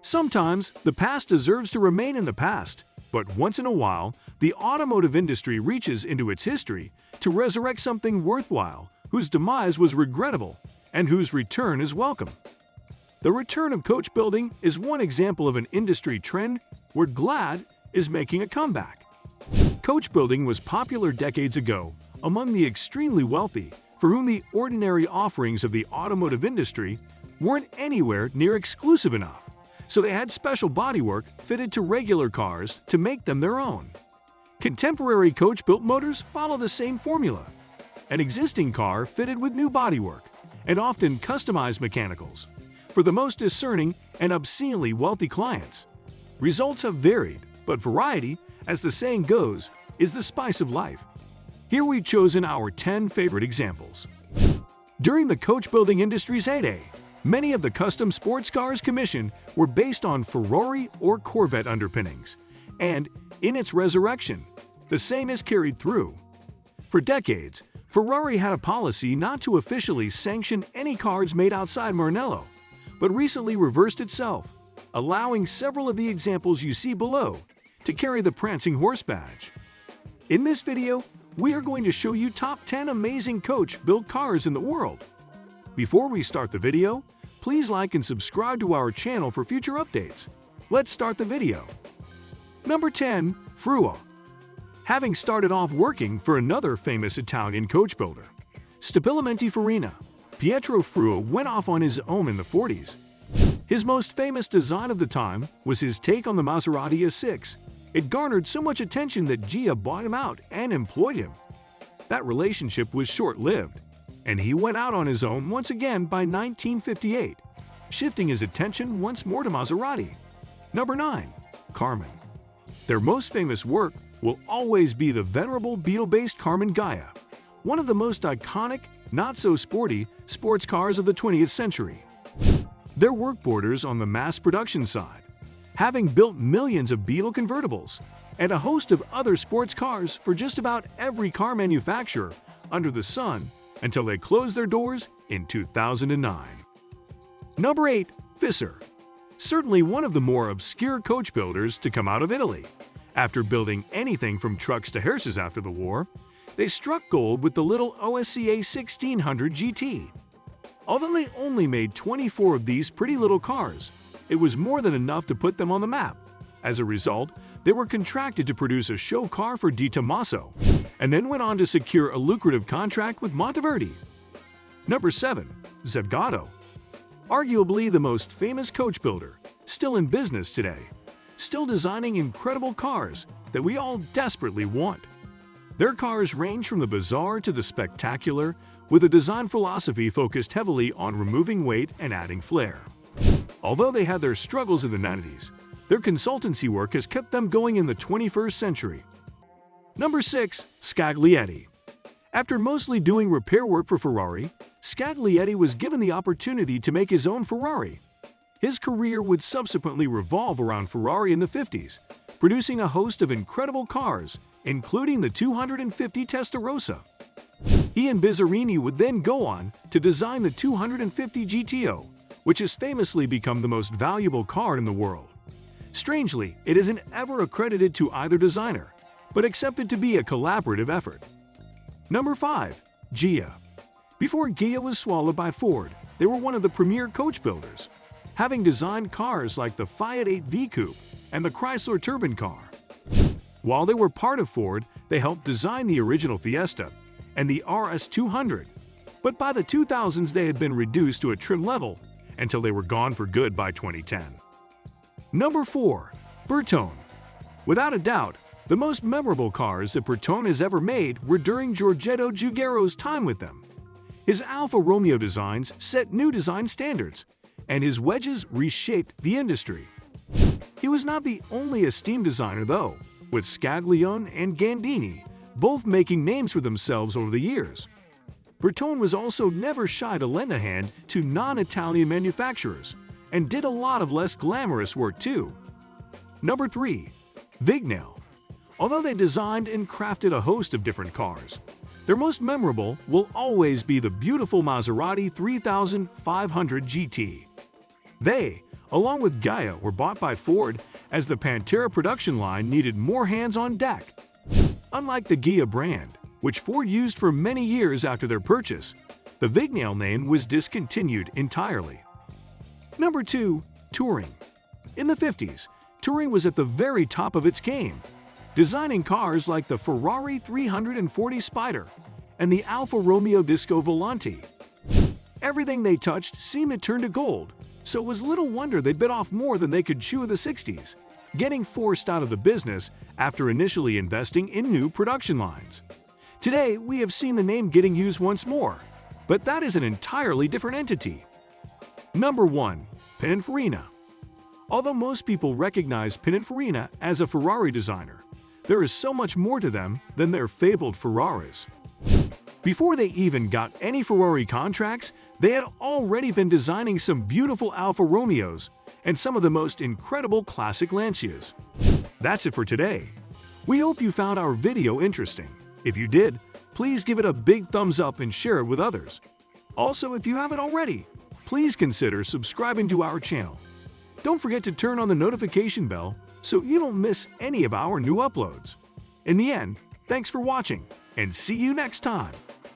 Sometimes, the past deserves to remain in the past, but once in a while, the automotive industry reaches into its history to resurrect something worthwhile, whose demise was regrettable, and whose return is welcome. The return of coach building is one example of an industry trend where glad is making a comeback. Coach building was popular decades ago among the extremely wealthy, for whom the ordinary offerings of the automotive industry weren't anywhere near exclusive enough, so they had special bodywork fitted to regular cars to make them their own. Contemporary coach-built motors follow the same formula: an existing car fitted with new bodywork, and often customized mechanicals, for the most discerning and obscenely wealthy clients. Results have varied, but variety, as the saying goes, is the spice of life. Here we've chosen our 10 favorite examples. During the coach-building industry's heyday, many of the custom sports cars commissioned were based on Ferrari or Corvette underpinnings, and in its resurrection, the same is carried through. For decades, Ferrari had a policy not to officially sanction any cars made outside Maranello, but recently reversed itself, allowing several of the examples you see below to carry the prancing horse badge. In this video, we are going to show you top 10 amazing coach-built cars in the world. Before we start the video, please like and subscribe to our channel for future updates. Let's start the video. Number 10. Fruo. Having started off working for another famous Italian coach builder, Stabilimenti Farina, Pietro Fruo went off on his own in the 40s. His most famous design of the time was his take on the Maserati S6. It garnered so much attention that Gia bought him out and employed him. That relationship was short-lived, and he went out on his own once again by 1958, shifting his attention once more to Maserati. Number 9. Carmen. Their most famous work will always be the venerable Beetle-based Carmen Gaia, one of the most iconic, not-so-sporty sports cars of the 20th century. Their work borders on the mass production side, having built millions of Beetle convertibles and a host of other sports cars for just about every car manufacturer under the sun until they closed their doors in 2009. Number 8. Fisser. Certainly one of the more obscure coach builders to come out of Italy. After building anything from trucks to hearses after the war, they struck gold with the little OSCA 1600 GT. Although they only made 24 of these pretty little cars, it was more than enough to put them on the map. As a result, they were contracted to produce a show car for Di Tommaso, and then went on to secure a lucrative contract with Monteverdi. Number 7. Zagato. Arguably the most famous coach builder, still in business today, still designing incredible cars that we all desperately want. Their cars range from the bizarre to the spectacular, with a design philosophy focused heavily on removing weight and adding flair. Although they had their struggles in the 90s, their consultancy work has kept them going in the 21st century. Number 6. Scaglietti. After mostly doing repair work for Ferrari, Scaglietti was given the opportunity to make his own Ferrari. His career would subsequently revolve around Ferrari in the 50s, producing a host of incredible cars, including the 250 Testarossa. He and Bizzarini would then go on to design the 250 GTO, which has famously become the most valuable car in the world. Strangely, it isn't ever accredited to either designer, but accepted to be a collaborative effort. Number 5. Gia. Before Gia was swallowed by Ford, they were one of the premier coach builders, having designed cars like the Fiat 8V Coupe and the Chrysler Turbine car. While they were part of Ford, they helped design the original Fiesta and the RS200, but by the 2000s they had been reduced to a trim level until they were gone for good by 2010. Number 4. Bertone. Without a doubt, the most memorable cars that Bertone has ever made were during Giorgetto Giugiaro's time with them. His Alfa Romeo designs set new design standards, and his wedges reshaped the industry. He was not the only esteemed designer though, with Scaglione and Gandini both making names for themselves over the years. Bertone was also never shy to lend a hand to non-Italian manufacturers, and did a lot of less glamorous work too. Number 3. Vignale. Although they designed and crafted a host of different cars, their most memorable will always be the beautiful Maserati 3500 GT. They, along with Gaia, were bought by Ford as the Pantera production line needed more hands on deck. Unlike the Ghia brand, which Ford used for many years after their purchase, the Vignale name was discontinued entirely. Number 2. Touring. In the 50s, Touring was at the very top of its game, designing cars like the Ferrari 340 Spider and the Alfa Romeo Disco Volante. Everything they touched seemed to turn to gold, so it was little wonder they bit off more than they could chew in the 60s, getting forced out of the business after initially investing in new production lines. Today, we have seen the name getting used once more, but that is an entirely different entity. Number 1. Pininfarina. Although most people recognize Pininfarina as a Ferrari designer, there is so much more to them than their fabled Ferraris. Before they even got any Ferrari contracts, they had already been designing some beautiful Alfa Romeos and some of the most incredible classic Lancias. That's it for today. We hope you found our video interesting. If you did, please give it a big thumbs up and share it with others. Also, if you haven't already, please consider subscribing to our channel. Don't forget to turn on the notification bell so you don't miss any of our new uploads. In the end, thanks for watching, and see you next time.